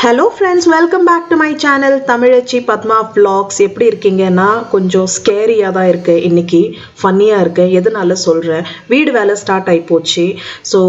Hello friends, welcome back to my channel Tamizhachi Padma vlogs. எப்படி இருக்கீங்கன்னா கொஞ்சம் ஸ்கேரியாக தான் இருக்குது. இன்றைக்கி ஃபன்னியாக இருக்குது. எதனால சொல்கிறேன், வீடு வேலை ஸ்டார்ட் ஆகி போச்சு. ஸோ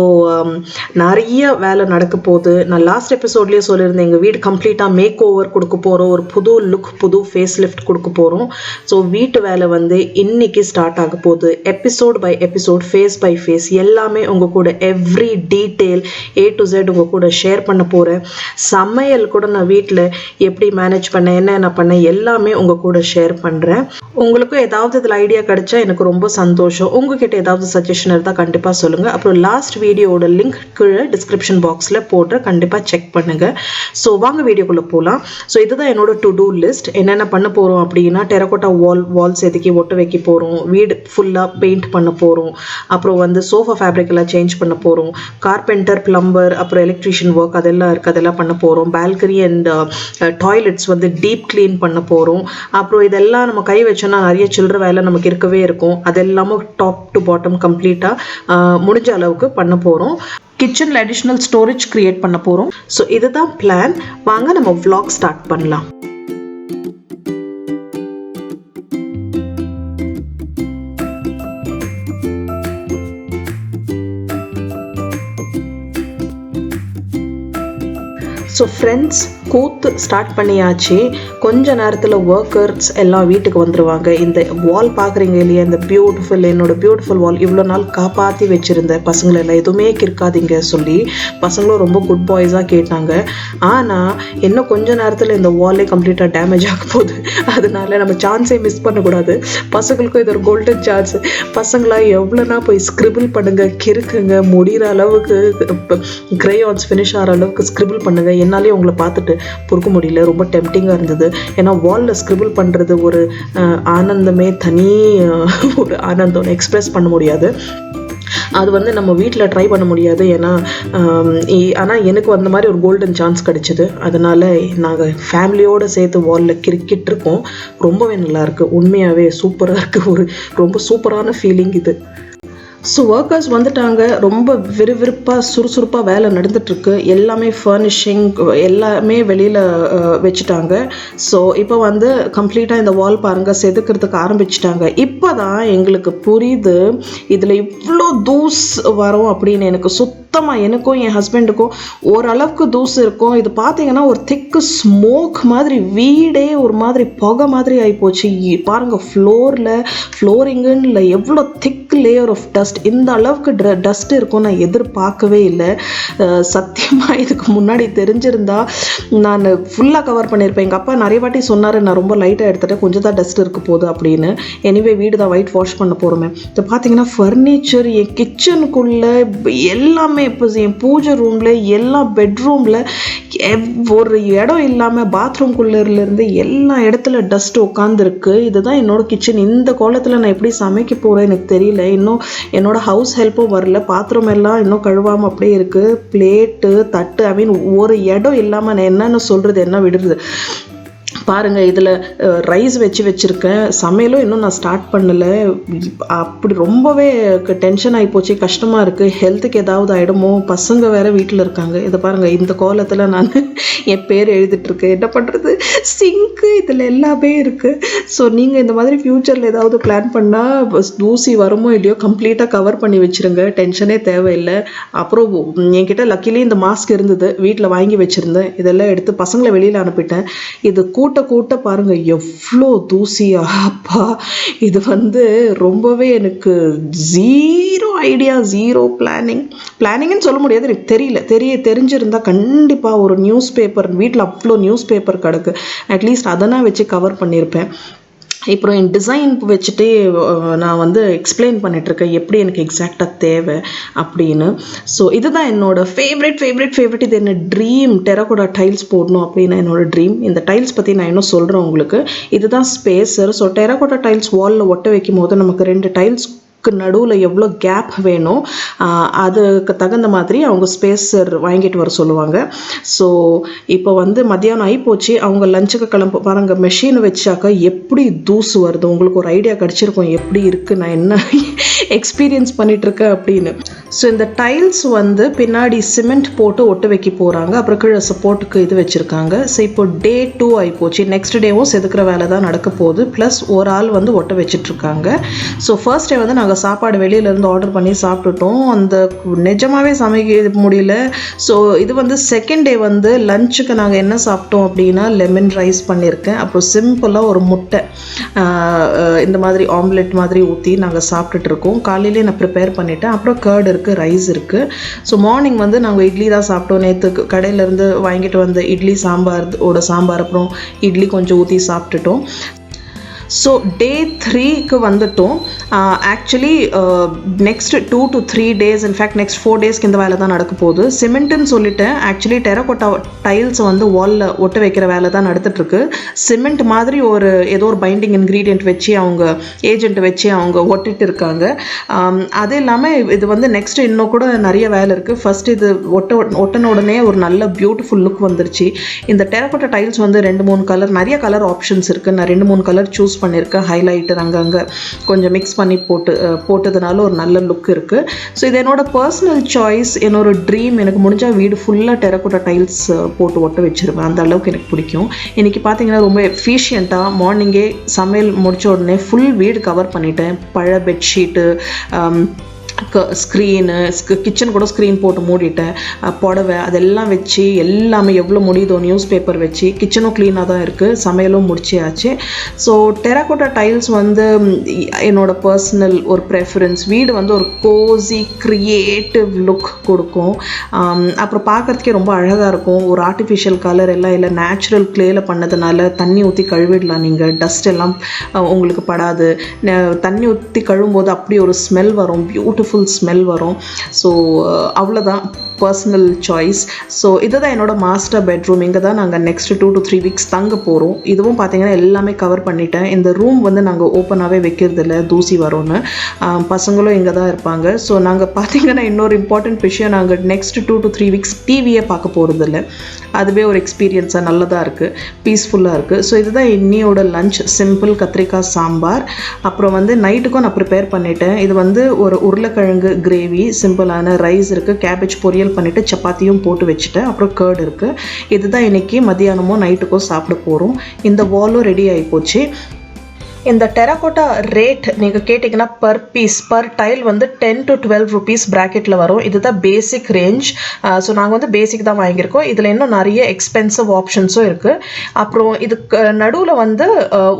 நிறைய வேலை நடக்க போகுது. நான் லாஸ்ட் எபிசோட்லேயே சொல்லியிருந்தேன், எங்கள் வீடு கம்ப்ளீட்டாக மேக் ஓவர் கொடுக்க போகிறோம், ஒரு புது லுக், புது ஃபேஸ் லிஃப்ட் கொடுக்க போகிறோம். ஸோ வீட்டு வேலை வந்து இன்றைக்கி ஸ்டார்ட் ஆக போகுது. Episode by episode, phase by phase எல்லாமே உங்கள் கூட every detail A to Z உங்கள் கூட ஷேர் பண்ண போகிறேன். சமையல் கூட நான் வீட்டில் எப்படி மேனேஜ் பண்ணேன், என்ன பண்ணேன், எல்லாமே உங்கள் கூட ஷேர் பண்ணுறேன். உங்களுக்கும் ஏதாவது இதில் ஐடியா கிடைச்சா எனக்கு ரொம்ப சந்தோஷம். உங்ககிட்ட ஏதாவது சஜஷன் இருந்தால் கண்டிப்பாக சொல்லுங்கள். அப்புறம் லாஸ்ட் வீடியோட லிங்க் கீழே டிஸ்கிரிப்ஷன் பாக்ஸில் போட்டு கண்டிப்பாக செக் பண்ணுங்கள். ஸோ வாங்க வீடியோக்குள்ளே போகலாம். ஸோ இதுதான் என்னோட டு டூ லிஸ்ட். என்னென்ன பண்ண போகிறோம் அப்படின்னா, டெரகோட்டா வால்ஸ் எதுக்கி ஒட்ட வைக்க போகிறோம், வீடு ஃபுல்லாக பெயிண்ட் பண்ண போகிறோம், அப்புறம் வந்து சோஃபா ஃபேப்ரிக் எல்லாம் சேஞ்ச் பண்ண போகிறோம், கார்பெண்டர், பிளம்பர், அப்புறம் எலக்ட்ரிஷியன் ஒர்க் அதெல்லாம் இருக்குது, அதெல்லாம் பண்ண போகிறோம். பால்கனி அண்ட் டாய்லெட்ஸ் வந்து டீப் க்ளீன் பண்ண போகிறோம். அப்புறம் இதெல்லாம் நம்ம கை வச்சோன்னா நிறைய சில்லற வேலை நமக்கு இருக்கவே இருக்கும். அதெல்லாமும் டாப் டு பாட்டம் கம்ப்ளீட்டாக முடிஞ்ச அளவுக்கு பண்ண போகிறோம். கிச்சனில் அடிஷ்னல் ஸ்டோரேஜ் க்ரியேட் பண்ண போகிறோம். ஸோ இதுதான் பிளான். வாங்க நம்ம vlog ஸ்டார்ட் பண்ணலாம். ஸோ ஃப்ரெண்ட்ஸ், கூத்து ஸ்டார்ட் பண்ணியாச்சு. கொஞ்ச நேரத்தில் ஒர்க்கர்ஸ் எல்லாம் வீட்டுக்கு வந்துடுவாங்க. இந்த வால் பார்க்குறீங்க இல்லையா, இந்த என்னோட பியூட்டிஃபுல் வால் இவ்வளோ நாள் காப்பாற்றி வச்சுருந்த பசங்களெல்லாம் எதுவுமே கிறுக்காதீங்க சொல்லி பசங்களும் ரொம்ப குட் பாய்ஸாக கேட்டாங்க. ஆனால் இன்னும் கொஞ்ச நேரத்தில் இந்த வாலே கம்ப்ளீட்டாக டேமேஜ் ஆக போகுது. அதனால நம்ம சான்ஸே மிஸ் பண்ணக்கூடாது. பசங்களுக்கும் இது ஒரு கோல்டன் சான்ஸ். பசங்களாம் எவ்வளோனா போய் ஸ்க்ரிபிள் பண்ணுங்க, கிறுக்குங்க, முடிகிற அளவுக்கு கிரேயான்ஸ் ஃபினிஷ் ஆகிற அளவுக்கு ஸ்க்ரிபிள் பண்ணுங்க. என்னாலே உங்களை பார்த்துட்டு பொறுக்க முடியல, ரொம்ப டெம்டிங்காக இருந்தது. ஏன்னா வாலில் ஸ்க்ரிபிள் பண்ணுறது ஒரு ஆனந்தமே தனி, ஒரு ஆனந்தம் எக்ஸ்பிரஸ் பண்ண முடியாது. அது வந்து நம்ம வீட்டில் ட்ரை பண்ண முடியாது. ஏன்னா ஆனால் எனக்கு அந்த மாதிரி ஒரு கோல்டன் சான்ஸ் கிடச்சிது. அதனால் நாங்கள் ஃபேமிலியோடு சேர்த்து வாலில் கிரிக்கிட்டு ரொம்பவே நல்லாயிருக்கு. உண்மையாகவே சூப்பராக இருக்குது. ஒரு ரொம்ப சூப்பரான ஃபீலிங் இது. ஸோ ஒர்க்கர்ஸ் வந்துட்டாங்க. ரொம்ப விறுவிறுப்பாக சுறுசுறுப்பாக வேலை நடந்துகிட்ருக்கு. எல்லாமே ஃபர்னிஷிங் எல்லாமே வெளியில் வச்சுட்டாங்க. ஸோ இப்போ வந்து கம்ப்ளீட்டாக இந்த வால் பாருங்கள் செதுக்கிறதுக்கு ஆரம்பிச்சிட்டாங்க. இப்போ தான் எங்களுக்கு புரியுது இதில் இவ்வளோ தூஸ் வரும் அப்படின்னு. எனக்கும் என் ஹஸ்பண்டுக்கும் ஓரளவுக்கு தூசு இருக்கும். இது பார்த்தீங்கன்னா ஒரு திக்கு ஸ்மோக் மாதிரி, வீடே ஒரு மாதிரி புகை மாதிரி ஆகிப்போச்சு. பாருங்கள், ஃப்ளோரிங்குன்னு எவ்வளோ திக் லேயர் ஆஃப் டஸ்ட். இந்த அளவுக்கு டஸ்ட் இருக்கும் நான் எதிர்பார்க்கவே இல்லை. சத்தியமாக இதுக்கு முன்னாடி தெரிஞ்சிருந்தா நான் ஃபுல்லாக கவர் பண்ணியிருப்பேன். எங்கள் அப்பா நிறைய வாட்டி சொன்னார், நான் ரொம்ப லைட்டாக எடுத்துகிட்டேன், கொஞ்சம் தான் டஸ்ட் இருக்க போகுது அப்படின்னு. எனிவே வீடு தான் ஒயிட் வாஷ் பண்ண போகிறோமே. இப்போ பார்த்தீங்கன்னா ஃபர்னிச்சர், என் கிச்சனுக்குள்ளே எல்லாமே, இப்போ என் பூஜை ரூமில், எல்லா பெட்ரூமில் ஒரு இடம் இல்லாமல் பாத்ரூம்குள்ளேருந்து எல்லா இடத்துல டஸ்ட் உட்காந்துருக்கு. இதுதான் என்னோட கிச்சன். இந்த கோலத்தில் நான் எப்படி சமைக்க போகிறேன் எனக்கு தெரியல. இன்னும் என்னோட ஹவுஸ் ஹெல்ப்பும் வரல. பாத்திரம் எல்லாம் இன்னும் கழுவாமல் அப்படியே இருக்குது. பிளேட்டு, தட்டு, ஒரு இடம் இல்லாமல் நான் என்னென்னு சொல்கிறது, என்ன விடுறது. பாருங்கள், இதில் ரைஸ் வச்சுருக்கேன். சமையலும் இன்னும் நான் ஸ்டார்ட் பண்ணலை. அப்படி ரொம்பவே டென்ஷன் ஆகிப்போச்சு, கஷ்டமாக இருக்குது. ஹெல்த்துக்கு ஏதாவது ஆகிடுமோ, பசங்க வேறு வீட்டில் இருக்காங்க. இதை பாருங்கள், இந்த கோலத்தில் நான் என் பேர் எழுதிட்டுருக்கேன். என்ன பண்ணுறது, சிங்க்கு இதில் எல்லாமே இருக்குது. ஸோ நீங்கள் இந்த மாதிரி ஃப்யூச்சரில் ஏதாவது பிளான் பண்ணால் தூசி வருமோ இல்லையோ கம்ப்ளீட்டாக கவர் பண்ணி வச்சுருங்க. டென்ஷனே தேவையில்லை. அப்புறம் என்கிட்ட லக்கிலி இந்த மாஸ்க் இருந்தது, வீட்டில் வாங்கி வச்சுருந்தேன். இதெல்லாம் எடுத்து பசங்களை வெளியில் அனுப்பிட்டேன். இது கூட்ட பாருங்க எவ்வளோ தூசியா. அப்பா, இது வந்து ரொம்பவே எனக்கு ஜீரோ ஐடியா, ஜீரோ பிளானிங்னு சொல்ல முடியாது. எனக்கு தெரிஞ்சிருந்தா கண்டிப்பாக ஒரு நியூஸ் பேப்பர், வீட்டில் அவ்வளோ நியூஸ் பேப்பர் கிடக்கு, அட்லீஸ்ட் அதெல்லாம் வச்சு கவர் பண்ணியிருப்பேன். இப்போ என் டிசைன் வச்சுட்டு நான் வந்து எக்ஸ்பிளைன் பண்ணிகிட்ருக்கேன் எப்படி எனக்கு எக்ஸாக்டாக தேவை அப்படின்னு. ஸோ இதுதான் என்னோடய ஃபேவரட். இது என்ன ட்ரீம், டெரகோட்டா டைல்ஸ் போடணும் அப்படின்னு என்னோடய ட்ரீம். இந்த டைல்ஸ் பற்றி நான் இன்னும் சொல்கிறேன் உங்களுக்கு. இதுதான் ஸ்பேஸர். ஸோ டெரகோட்டா டைல்ஸ் வாலில் ஒட்ட வைக்கும் போது நமக்கு 2 டைல்ஸ் நடுவில் எவ்வளோ கேப் வேணும் அதுக்கு தகுந்த மாதிரி அவங்க ஸ்பேஸர் வாங்கிட்டு வர சொல்லுவாங்க. ஸோ இப்போ வந்து மத்தியானம் ஆகிப்போச்சு, அவங்க லஞ்சுக்கு கிளம்ப பாருங்கள். மெஷினை வச்சாக்கா எப்படி தூசு வருது, உங்களுக்கு ஒரு ஐடியா கிடச்சிருக்கும் எப்படி இருக்குது நான் என்ன எக்ஸ்பீரியன்ஸ் பண்ணிகிட்ருக்கேன் அப்படின்னு. ஸோ இந்த டைல்ஸ் வந்து பின்னாடி சிமெண்ட் போட்டு ஒட்ட வைக்க போகிறாங்க, அப்புறம் கீழே சப்போர்ட்டுக்கு இது வச்சுருக்காங்க. ஸோ இப்போ டே 2 ஆகிப்போச்சு, நெக்ஸ்ட் டேவும் செதுக்கிற வேலை தான் நடக்க போகுது, ப்ளஸ் ஒரு ஆள் வந்து ஒட்ட வச்சிட்ருக்காங்க. ஸோ ஃபர்ஸ்ட் டே வந்து நாங்கள் சாப்பாடு வெளியிலேருந்து ஆர்டர் பண்ணி சாப்பிட்டுட்டோம், அந்த நிஜமாகவே சமைக்க முடியல. ஸோ இது வந்து செகண்ட் டே வந்து லஞ்சுக்கு நாங்கள் என்ன சாப்பிட்டோம் அப்படின்னா லெமன் ரைஸ் பண்ணியிருக்கேன், அப்புறம் சிம்பிளாக ஒரு முட்டை இந்த மாதிரி ஆம்லெட் மாதிரி ஊற்றி நாங்கள் சாப்பிட்டுட்ருக்கோம். காலையிலே நான் ப்ரிப்பேர் பண்ணிட்டேன், அப்புறம் கர்ட் இருக்குது, ரைஸ் இருக்குது. ஸோ மார்னிங் வந்து நாங்கள் இட்லி தான் சாப்பிட்டோம். நேற்று கடையிலேருந்து வாங்கிட்டு வந்த இட்லி சாம்பார் அப்புறம் இட்லி கொஞ்சம் ஊற்றி சாப்பிட்டுட்டோம். ஸோ டே 3க்கு வந்துட்டோம். Actually next 2 to 3 days, in fact next 4 daysக்கு இந்த வேலை தான் நடக்க போகுது. சிமெண்ட்டுன்னு சொல்லிட்டேன், ஆக்சுவலி டெரகோட்டா டைல்ஸ் வந்து வாலில் ஒட்ட வைக்கிற வேலை தான் நடந்துட்டுருக்கு. சிமெண்ட் மாதிரி ஏதோ ஒரு பைண்டிங் இன்க்ரீடியன்ட் வச்சு அவங்க ஏஜென்ட் வச்சு அவங்க ஒட்டிட்டு இருக்காங்க. அது இல்லாமல் இது வந்து நெக்ஸ்ட் இன்னும் கூட நிறைய வேலை இருக்குது. ஃபர்ஸ்ட் இது ஒட்டின உடனே ஒரு நல்ல பியூட்டிஃபுல் லுக் வந்துருச்சு. இந்த டெரகோட்டா டைல்ஸ் வந்து 2-3 கலர், நிறைய கலர் ஆப்ஷன்ஸ் இருக்குது. நான் 2-3 கலர் சூஸ் பண்ணியிருக்கேன். ஹைலைட்டர் அங்கங்கே கொஞ்சம் மிக்ஸ் பண்ணி போட்டதுனால ஒரு நல்ல லுக் இருக்குது. ஸோ இது என்னோட பர்சனல் சாய்ஸ், என்னோட ட்ரீம். எனக்கு முடிஞ்சால் வீடு ஃபுல்லாக டெரகோட்டா டைல்ஸ் போட்டு ஒட்ட வச்சுருவேன், அந்த அளவுக்கு எனக்கு பிடிக்கும். இன்றைக்கி பார்த்தீங்கன்னா ரொம்ப எஃபிஷியண்ட்டாக மார்னிங்கே சமையல் முடித்த உடனே ஃபுல் வீடு கவர் பண்ணிட்டேன். பழைய பெட்ஷீட்டு, ஸ்க்ரீனு, கிச்சன் கூட ஸ்க்ரீன் போட்டு மூடிட்டேன், புடவை அதெல்லாம் வச்சு எல்லாமே எவ்வளோ முடியுதோ நியூஸ் பேப்பர் வச்சு கிச்சனும் க்ளீனாக தான் இருக்குது, சமையலும் முடிச்சியாச்சு. ஸோ டெரகோட்டா டைல்ஸ் வந்து என்னோடய பர்சனல் ஒரு ப்ரெஃபரன்ஸ். வீடு வந்து ஒரு கோசி க்ரியேட்டிவ் லுக் கொடுக்கும், அப்புறம் பார்க்குறதுக்கே ரொம்ப அழகாக இருக்கும். ஒரு ஆர்டிஃபிஷியல் கலர் எல்லாம் இல்லை, நேச்சுரல் க்ளேயில் பண்ணதுனால தண்ணி ஊற்றி கழுவிடலாம், நீங்கள் டஸ்ட் எல்லாம் உங்களுக்கு படாது. தண்ணி ஊற்றி கழுவும்போது அப்படி ஒரு ஸ்மெல் வரும், பியூட்டிஃபுல் ஸ்மெல் வரும். ஸோ அவ்வளோதான், பர்சனல் சாய்ஸ். ஸோ இதுதான் என்னோட மாஸ்டர் பெட்ரூம். இங்கே தான் நாங்கள் நெக்ஸ்ட் 2 to 3 weeks தங்க போகிறோம். இதுவும் பார்த்தீங்கன்னா எல்லாமே கவர் பண்ணிட்டேன். இந்த ரூம் வந்து நாங்கள் ஓப்பனாகவே வைக்கிறதில்ல, தூசி வரும்னு. பசங்களும் இங்கே தான் இருப்பாங்க. ஸோ நாங்கள் பார்த்தீங்கன்னா இன்னொரு இம்பார்ட்டண்ட் விஷயம், நாங்கள் நெக்ஸ்ட் 2 to 3 weeks டிவியே பார்க்க போகிறதில்ல. அதுவே ஒரு எக்ஸ்பீரியன்ஸாக நல்லதாக இருக்குது, பீஸ்ஃபுல்லாக இருக்குது. ஸோ இதுதான் இன்னியோட லஞ்ச், சிம்பிள் கத்திரிக்காய் சாம்பார். அப்புறம் வந்து நைட்டுக்கும் நான் ப்ரிப்பேர் பண்ணிட்டேன். இது வந்து ஒரு உருளைக்கிழங்கு கிரேவி, சிம்பிளான ரைஸ் இருக்குது, கேபேஜ் பொரியல் பண்ணிவிட்டு சப்பாத்தியும் போட்டு வச்சுட்டேன், அப்புறம் கர்ட் இருக்குது. இதுதான் இன்றைக்கி மதியானமோ நைட்டுக்கோ சாப்பிட போகிறோம். இந்த வாலும் ரெடி ஆகி போச்சு. இந்த டெரகோட்டா ரேட் நீங்கள் கேட்டிங்கன்னா பர் பீஸ், பர் டைல் வந்து 10 to 12 rupees ப்ராக்கெட்டில் வரும். இதுதான் பேசிக் ரேஞ்ச். ஸோ நாங்கள் வந்து பேசிக் தான் வாங்கியிருக்கோம். இதில் இன்னும் நிறைய எக்ஸ்பென்சிவ் ஆப்ஷன்ஸும் இருக்குது. அப்புறம் இதுக்கு நடுவில் வந்து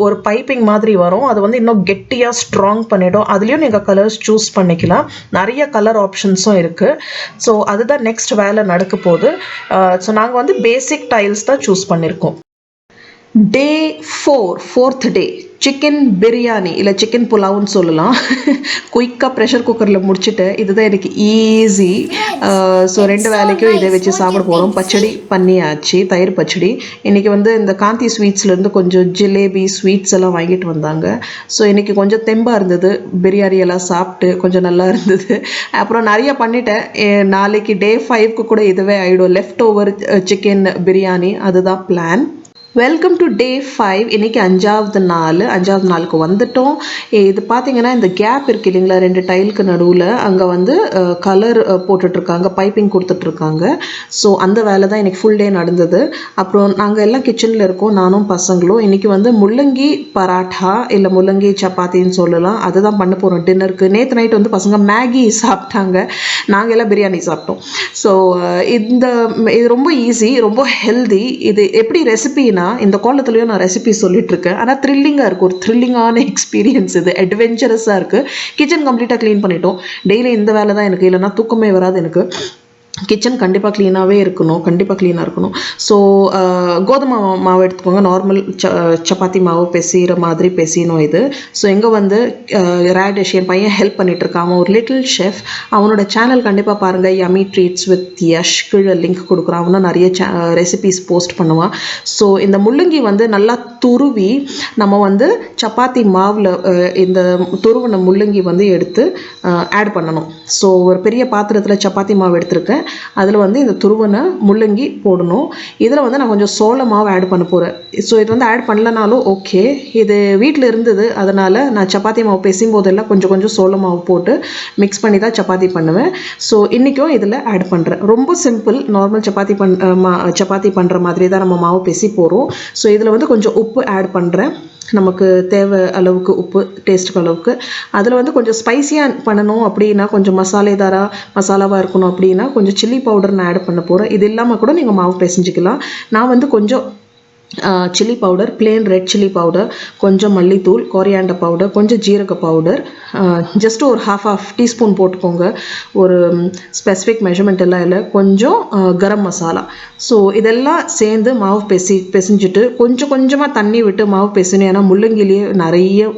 ஒரு பைப்பிங் மாதிரி வரும், அது வந்து இன்னும் கெட்டியாக ஸ்ட்ராங் பண்ணிவிடும். அதுலேயும் நீங்கள் கலர்ஸ் சூஸ் பண்ணிக்கலாம், நிறைய கலர் ஆப்ஷன்ஸும் இருக்குது. ஸோ அதுதான் நெக்ஸ்ட் வேலை நடக்க போகுது. ஸோ நாங்கள் வந்து பேசிக் டைல்ஸ் தான் சூஸ் பண்ணியிருக்கோம். டே 4th டே சிக்கன் பிரியாணி இல்லை சிக்கன் புலாவுன்னு சொல்லலாம். குயிக்காக ப்ரெஷர் குக்கரில் முடிச்சுட்டு, இதுதான் எனக்கு ஈஸி. ஸோ 2 வேலைக்கும் இதை வச்சு சாப்பிட போகிறோம். பச்சடி பண்ணியாச்சு, தயிர் பச்சடி. இன்றைக்கி வந்து இந்த காந்தி ஸ்வீட்ஸ்லேருந்து கொஞ்சம் ஜிலேபி ஸ்வீட்ஸ் எல்லாம் வாங்கிட்டு வந்தாங்க. ஸோ இன்றைக்கி கொஞ்சம் தெம்பாக இருந்தது, பிரியாணி எல்லாம் சாப்பிட்டு கொஞ்சம் நல்லா இருந்தது. அப்புறம் நிறைய பண்ணிட்டேன். நாளைக்கு டே 5க்கு கூட இதுவே ஆகிடும், லெஃப்ட் ஓவர் சிக்கன் பிரியாணி, அதுதான் பிளான். Welcome to day 5. இன்றைக்கி 5வது நாளுக்கு வந்துட்டோம். இது பார்த்தீங்கன்னா இந்த கேப் இருக்குது இல்லைங்களா, 2 டைலுக்கு நடுவில், அங்கே வந்து கலர் போட்டுட்ருக்காங்க, பைப்பிங் கொடுத்துட்ருக்காங்க. ஸோ அந்த வேலை தான் இன்றைக்கி ஃபுல் டே நடந்தது. அப்புறம் நாங்கள் எல்லாம் கிச்சனில் இருக்கோம், நானும் பசங்களும். இன்றைக்கி வந்து முள்ளங்கி பராட்டா இல்லை முள்ளங்கி சப்பாத்தின்னு சொல்லலாம், அதுதான் பண்ண போகிறோம் டின்னருக்கு. நேற்று நைட் வந்து பசங்க மேகி சாப்பிட்டாங்க, நாங்கள் எல்லாம் பிரியாணி சாப்பிட்டோம். ஸோ இது ரொம்ப ஈஸி, ரொம்ப ஹெல்தி. இது எப்படி ரெசிபினா, இந்த காலத்துலயும் நான் ரெசிபி சொல்லிட்டு இருக்கேன், ஆனால் த்ரில்லிங்காக இருக்குது, ஒரு த்ரில்லிங்கான எக்ஸ்பீரியன்ஸ் இது, அட்வென்ச்சரஸாக இருக்குது. கிச்சன் கம்ப்ளீட்டாக க்ளீன் பண்ணிட்டோம். டெய்லி இந்த வேலை தான் எனக்கு, இல்லைன்னா தூக்கமே வராது எனக்கு. கிச்சன் கண்டிப்பாக க்ளீனாகவே இருக்கணும், கண்டிப்பாக க்ளீனாக இருக்கணும். ஸோ கோதுமை மாவு எடுத்துக்கோங்க. நார்மல் சப்பாத்தி மாவு பெசிகிற மாதிரி பெசியணும் இது. ஸோ எங்கே வந்து ரேடிஷ் என் பையன் ஹெல்ப் பண்ணிட்டு இருக்கான். அவன் ஒரு லிட்டில் ஷெஃப். அவனோட சேனல் கண்டிப்பாக பாருங்கள், யம்மி ட்ரீட்ஸ் வித் யஷ். கீழே லிங்க் கொடுக்குறான். அவனும் நிறைய ரெசிபீஸ் போஸ்ட் பண்ணுவான். ஸோ இந்த முள்ளங்கி வந்து நல்லா துருவி நம்ம வந்து சப்பாத்தி மாவில் இந்த துருவின முள்ளங்கி வந்து எடுத்து ஆட் பண்ணணும். ஸோ ஒரு பெரிய பாத்திரத்தில் சப்பாத்தி மாவு எடுத்திருக்கேன். அதில் வந்து இந்த துருவனை முள்ளங்கி போடணும். இதில் வந்து நான் கொஞ்சம் சோள மாவு ஆட் பண்ண போகிறேன். ஸோ இது வந்து ஆட் பண்ணலனாலும் ஓகே. இது வீட்டில் இருந்தது, அதனால் நான் சப்பாத்தி மாவு பெசும் போதெல்லாம் கொஞ்சம் கொஞ்சம் சோள மாவு போட்டு மிக்ஸ் பண்ணி தான் சப்பாத்தி பண்ணுவேன். ஸோ இன்றைக்கும் இதில் ஆட் பண்ணுறேன். ரொம்ப சிம்பிள். நார்மல் சப்பாத்தி பண்ணுற மாதிரி தான் நம்ம மாவு பெசி போகிறோம். ஸோ இதில் வந்து கொஞ்சம் உப்பு ஆட் பண்ணுறேன். நமக்கு தேவை அளவுக்கு உப்பு, டேஸ்ட்டுக்கு அளவுக்கு. அதில் வந்து கொஞ்சம் ஸ்பைஸியாக பண்ணணும் அப்படின்னா, கொஞ்சம் மசாலாவாக இருக்கணும் அப்படின்னா கொஞ்சம் சில்லி பவுடர் நான் ஆட் பண்ண போகிறேன். இது இல்லாமல் கூட நீங்கள் மாவு பிசைஞ்சிக்கலாம். நான் வந்து கொஞ்சம் chilli powder, plane red chilli powder, கொஞ்சம் மல்லித்தூள், கொரியாண்டர் பவுடர், கொஞ்சம் ஜீரக பவுடர், ஜஸ்ட் ஒரு ஹாஃப் டீஸ்பூன் போட்டுக்கோங்க. ஒரு ஸ்பெசிஃபிக் மெஷர்மெண்ட் எல்லாம் இல்லை. கொஞ்சம் கரம் மசாலா. ஸோ இதெல்லாம் சேர்ந்து மாவு பெசிஞ்சிட்டு கொஞ்சம் கொஞ்சமாக தண்ணி விட்டு மாவு பெசணும். ஏன்னா முள்ளங்கிலேயே நிறைய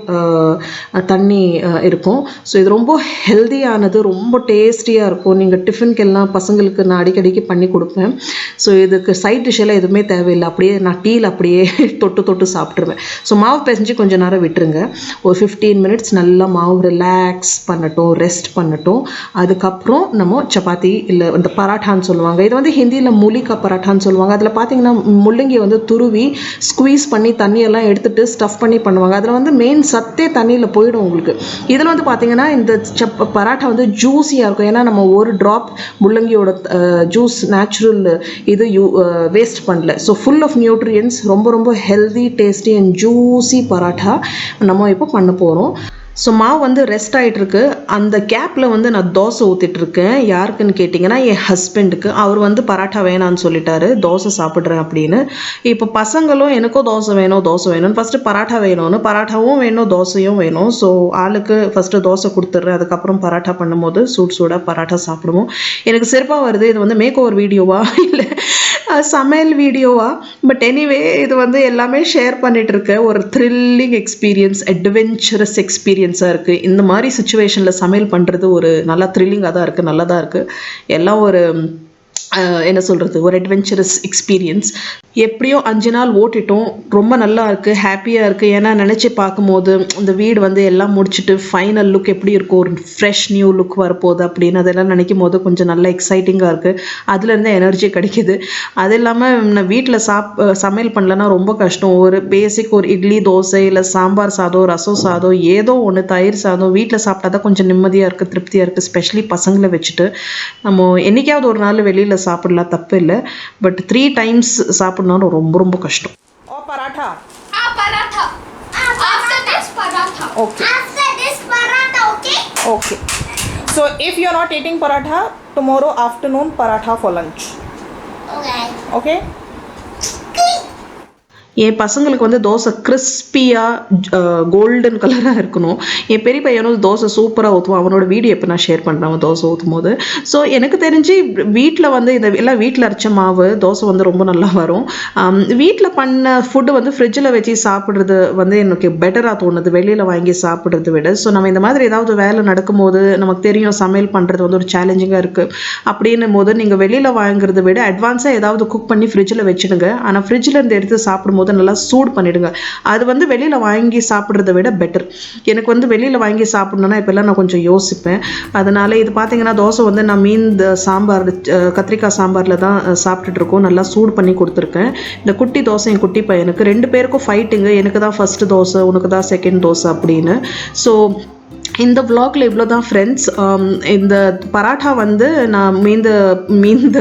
தண்ணி இருக்கும். ஸோ இது ரொம்ப ஹெல்தியானது, ரொம்ப டேஸ்டியாக இருக்கும். நீங்கள் டிஃபனுக்கெல்லாம் பசங்களுக்கு நான் அடிக்கடிக்கு பண்ணி கொடுப்பேன். ஸோ இதுக்கு சைட் டிஷ் எல்லாம் எதுவுமே தேவையில்லை. அப்படியே நான் டீயில் அப்படியே தொட்டு சாப்பிட்ருவேன். ஸோ மாவு பிசைஞ்சு கொஞ்சம் நேரம் விட்டுருங்க. ஒரு 15 மினிட்ஸ் நல்லா மாவு ரிலாக்ஸ் பண்ணட்டும், ரெஸ்ட் பண்ணட்டும். அதுக்கப்புறம் நம்ம சப்பாத்தி இல்லை இந்த பராட்டான்னு சொல்லுவாங்க. இது வந்து ஹிந்தியில் மூலிகா பராட்டான்னு சொல்லுவாங்க. அதில் பார்த்தீங்கன்னா முள்ளங்கி வந்து துருவி ஸ்குவீஸ் பண்ணி தண்ணியெல்லாம் எடுத்துட்டு ஸ்டஃப் பண்ணி பண்ணுவாங்க. அதில் வந்து மெயின் சத்தே தண்ணியில் போயிடும் உங்களுக்கு. இதில் வந்து பார்த்தீங்கன்னா இந்த பராட்டா வந்து ஜூஸியாக இருக்கும். ஏன்னா நம்ம ஒரு ட்ராப் முள்ளங்கியோட ஜூஸ் நேச்சுரல் இது வேஸ்ட் பண்ணல. ஸோ ஃபுல் ஆஃப் நியூட்ரியன்ஸ், ரொம்ப ரொம்ப healthy, tasty and juicy parotta நம்ம இப்போ பண்ண போகிறோம். ஸோ மாவு வந்து ரெஸ்ட் ஆகிட்டுருக்கு. அந்த கேப்பில் வந்து நான் தோசை ஊற்றிட்டுருக்கேன். யாருக்குன்னு கேட்டிங்கன்னா என் ஹஸ்பண்டுக்கு. அவர் வந்து பராட்டா வேணான்னு சொல்லிட்டாரு, தோசை சாப்பிட்றேன் அப்படின்னு. இப்போ பசங்களும் எனக்கும் தோசை வேணும்னு ஃபஸ்ட்டு பராட்டா வேணும்னு, பராட்டாவும் வேணும் தோசையும் வேணும். ஸோ ஆளுக்கு ஃபஸ்ட்டு தோசை கொடுத்துட்றேன். அதுக்கப்புறம் பராட்டா பண்ணும்போது சூடாக பராட்டா சாப்பிடுவோம். எனக்கு சிறப்பாக வருது. இது வந்து மேக் ஓவர் வீடியோவா இல்லை சமையல் வீடியோவா? பட் எனிவே இது வந்து எல்லாமே ஷேர் பண்ணிட்டு இருக்க ஒரு த்ரில்லிங் எக்ஸ்பீரியன்ஸ், அட்வென்ச்சரஸ் எக்ஸ்பீரியன்ஸாக இருக்குது. இந்த மாதிரி சுச்சுவேஷனில் சமையல் பண்ணுறது ஒரு நல்லா த்ரில்லிங்காக தான் இருக்குது, நல்லா தான் இருக்குது. எல்லாம் ஒரு என்ன சொல்கிறது, ஒரு அட்வென்ச்சரஸ் எக்ஸ்பீரியன்ஸ். எப்படியோ 5 நாள் ஓட்டிட்டோம். ரொம்ப நல்லா இருக்குது, ஹாப்பியாக இருக்குது. ஏன்னா நினச்சி பார்க்கும்போது இந்த வீடு வந்து எல்லாம் முடிச்சுட்டு ஃபைனல் லுக் எப்படி இருக்கும், ஒரு ஃப்ரெஷ் நியூ லுக் வரப்போகுது அப்படின்னு அதெல்லாம் நினைக்கும் போது கொஞ்சம் நல்லா எக்ஸைட்டிங்காக இருக்குது. அதுலேருந்து எனர்ஜி கிடைக்கிது. அது இல்லாமல் நான் வீட்டில் சமையல் பண்ணலன்னா ரொம்ப கஷ்டம். ஒரு பேசிக் ஒரு இட்லி தோசை இல்லை சாம்பார் சாதம், ரசம் சாதம், ஏதோ ஒன்று, தயிர் சாதம் வீட்டில் சாப்பிட்டா தான் கொஞ்சம் நிம்மதியாக இருக்குது, திருப்தியாக இருக்குது. ஸ்பெஷலி பசங்களை வச்சுட்டு நம்ம என்றைக்காவது ஒரு நாள் வெளியில் சாப்பிடலாம், தப்பு இல்லை. பட் 3 times சாப்பிடணும் ரொம்ப ரொம்ப கஷ்டம். Oh, paratha. Paratha. After this paratha. Okay. After this paratha, okay? Okay. So if you are not eating paratha, tomorrow afternoon paratha for lunch. Okay. Okay? என் பசங்களுக்கு வந்து தோசை கிறிஸ்பியாக கோல்டன் கலராக இருக்கணும். என் பெரிய பையனும் தோசை சூப்பராக ஊற்றுவான். அவனோட வீடியோ இப்போ நான் ஷேர் பண்ணுறேன் அவன் தோசை ஊற்றும் போது. ஸோ எனக்கு தெரிஞ்சு வீட்டில் வந்து இந்த எல்லாம் வீட்டில் அரைச்ச மாவு தோசை வந்து ரொம்ப நல்லா வரும். வீட்டில் பண்ண ஃபுட்டு வந்து ஃப்ரிட்ஜில் வச்சு சாப்பிட்றது வந்து எனக்கு பெட்டராக தோணுது வெளியில் வாங்கி சாப்பிட்றத விட. ஸோ நம்ம இந்த மாதிரி ஏதாவது வேலை நடக்கும்போது நமக்கு தெரியும் சமையல் பண்ணுறது வந்து ஒரு சேலஞ்சிங்காக இருக்குது அப்படின்னும் போது நீங்கள் வெளியில் வாங்குறத விட அட்வான்ஸாக ஏதாவது குக் பண்ணி ஃப்ரிட்ஜில் வச்சுடுங்க. ஆனால் ஃப்ரிட்ஜில் இருந்து எடுத்து சாப்பிடும்போது நல்லா சூடு பண்ணிடுங்க. அது வந்து வெளியில் வாங்கி சாப்பிட்றத விட பெட்டர். எனக்கு வந்து வெளியில் வாங்கி சாப்பிடணுன்னா இப்போல்லாம் நான் கொஞ்சம் யோசிப்பேன். அதனால் இது பார்த்தீங்கன்னா தோசை வந்து நான் சாம்பார், கத்திரிக்காய் சாம்பாரில் தான் சாப்பிட்டுட்ருக்கோம். நல்லா சூடு பண்ணி கொடுத்துருக்கேன். இந்த குட்டி தோசை என் குட்டி பையனுக்கு 2 பேருக்கும் ஃபைட்டிங்கு. எனக்கு தான் ஃபஸ்ட்டு தோசை, உனக்கு தான் செகண்ட் தோசை அப்படின்னு. ஸோ இந்த vlogல இவ்வளோ தான் ஃப்ரெண்ட்ஸ். இந்த பராட்டா வந்து நான் மீந்த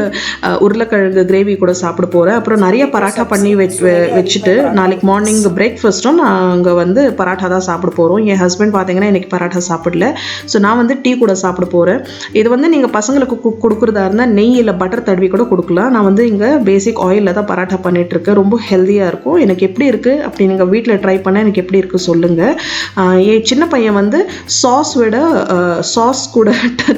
உருளைக்கிழங்கு கிரேவி கூட சாப்பிட போகிறேன். அப்புறம் நிறைய பராட்டா பண்ணி வச்சுட்டு நாளைக்கு மார்னிங் பிரேக்ஃபாஸ்ட்டும் நாங்கள் வந்து பராட்டா தான் சாப்பிட போகிறோம். என் ஹஸ்பண்ட் பார்த்தீங்கன்னா இன்றைக்கி பராட்டா சாப்பிடல. ஸோ நான் வந்து டீ கூட சாப்பிட போகிறேன். இது வந்து நீங்கள் பசங்களுக்கு கொடுக்குறதா இருந்தால் நெய் இல்லை பட்டர் தடவி கூட கொடுக்கலாம். நான் வந்து இங்கே பேசிக் ஆயிலில் தான் பராட்டா பண்ணிகிட்ருக்கேன். ரொம்ப ஹெல்த்தியாக இருக்கும். எனக்கு எப்படி இருக்குது அப்படி நீங்கள் வீட்டில் ட்ரை பண்ணால் எனக்கு எப்படி இருக்குது சொல்லுங்கள். என் சின்ன பையன் வந்து சாஸ் கூட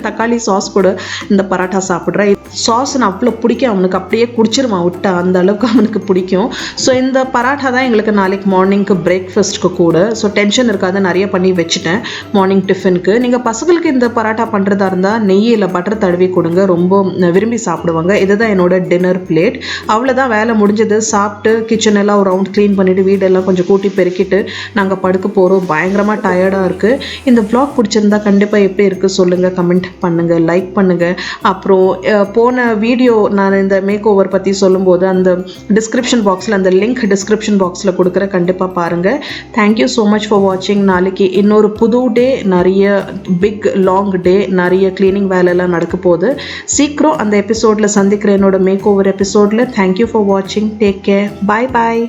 தக்காளி சாஸ் கூட இந்த பராட்டா சாப்பிட்றேன். சாஸ் அவ்வளோ பிடிக்கும் அவனுக்கு, அப்படியே குடிச்சிருமா விட்டா, அந்த அளவுக்கு அவனுக்கு பிடிக்கும். ஸோ இந்த பராட்டா தான் எங்களுக்கு நாளைக்கு மார்னிங்க்கு பிரேக்ஃபாஸ்ட்க்கு கூட. ஸோ டென்ஷன் இருக்காது, நிறைய பண்ணி வச்சுட்டேன் மார்னிங் டிஃபனுக்கு. நீங்கள் பசங்களுக்கு இந்த பராட்டா பண்ணுறதா இருந்தால் நெய் இல்லை பட்டர் தடவி கொடுங்க, ரொம்ப விரும்பி சாப்பிடுவாங்க. இதுதான் என்னோட டின்னர் பிளேட். அவ்வளோதான், வேலை முடிஞ்சது. சாப்பிட்டு கிச்சன் எல்லாம் ஒரு ரவுண்ட் க்ளீன் பண்ணிவிட்டு வீடெல்லாம் கொஞ்சம் கூட்டி பெருக்கிட்டு நாங்கள் படுக்க போகிறோம். பயங்கரமாக டயர்டாக இருக்குது. இந்த vlog பிடிச்சிருந்தா கண்டிப்பாக எப்படி இருக்குது சொல்லுங்கள், கமெண்ட் பண்ணுங்கள், லைக் பண்ணுங்கள். அப்புறம் போன வீடியோ நான் இந்த மேக் ஓவர் பற்றி சொல்லும்போது அந்த டிஸ்கிரிப்ஷன் பாக்ஸில், அந்த லிங்க் டிஸ்கிரிப்ஷன் பாக்ஸில் கொடுக்குற, கண்டிப்பாக பாருங்கள். தேங்க்யூ ஸோ மச் ஃபார் வாட்சிங். நாளைக்கு இன்னொரு புது டே, நிறைய பிக் லாங் டே, நிறைய க்ளீனிங் வேலையெல்லாம் நடக்க போகுது. சீக்கிரம் அந்த எபிசோடில் சந்திக்கிறேன், என்னோட மேக் ஓவர் எபிசோடில். தேங்க்யூ ஃபார் வாட்சிங். Take care. பாய் பாய்.